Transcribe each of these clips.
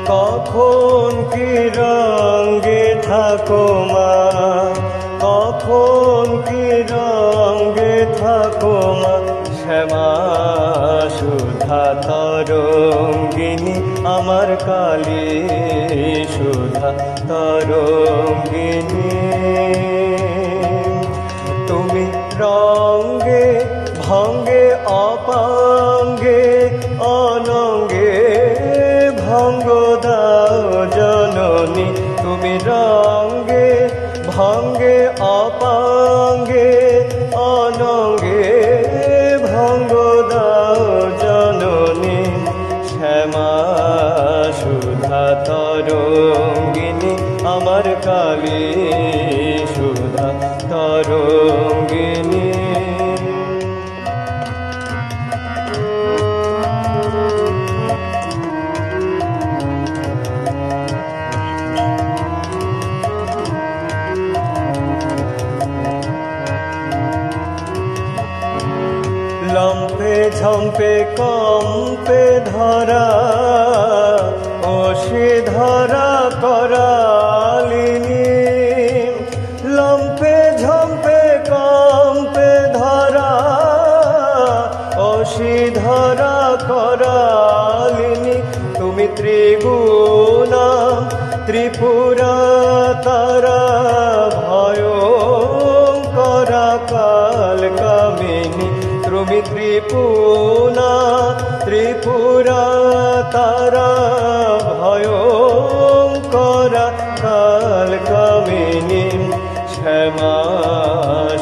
কখন কি রঙে থাকো মা, কখন কি রঙে থাকো মা, শ্যামা সুধা তরঙ্গিনী আমার কালী সুধা তরঙ্গিনী। তুমি রঙ্গে ভঙ্গে অপাঙ্গে অনঙ্গে ভঙ্গ দাও জননী, তুমি রঙ্গে ভঙ্গে অপাঙ্গে অনঙ্গে ভঙ্গ দাও জননী, শ্যামা সুধা তরঙ্গিনী আমার কালী সুধা তরঙ্গিনী। লম্পে ঝম্পে কম্পে ধরা ওষে ধরা করালিনী, লম্পে ঝম্পে কম্পে ধরা ওষে ধরা করালিনী, তুমি ত্রিগুণা ত্রিপুরা তারা ভয়ঙ্করা কাল কামিনী, তুমি ত্রিপুরা ত্রিপুরা তারা ভয়ঙ্করা কাল কামিনী, শ্যামা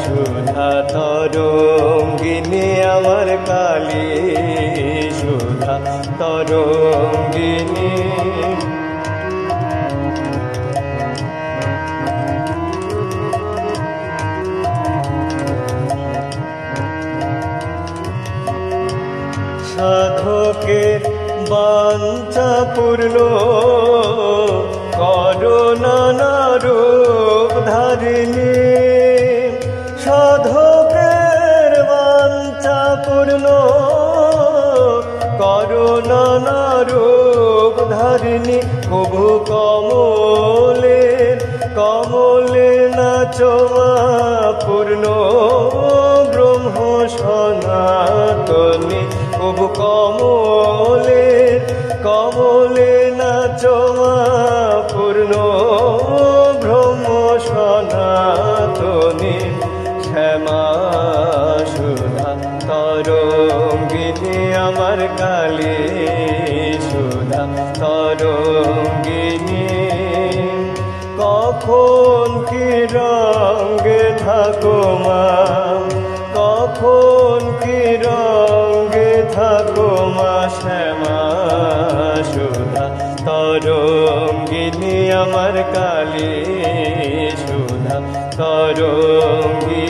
সুধা তরঙ্গিনী আমার কালী সুধা তরঙ্গিনী। সাধকের বাঞ্ছা পূর্ণ করো নানা রূপ ধারিণী, সাধকের বাঞ্ছা পূর্ণ করো নানা রূপ ধারিণী, কবু কমলের কমলে নাচো মা পূর্ণ ব্রহ্ম সনাতনী, কবু কমলের কমলে নাচো মা পূর্ণ ব্রহ্ম সনাতনী, শ্যামা সুধা তরঙ্গিনী আমার কালী সুধা তরঙ্গিনী। কখন কি রঙে থাকো মা, কখন কি রঙে থাকো মা, শ্যামা সুধা তরঙ্গিনী আমার কালী সুধা তরঙ্গিনী।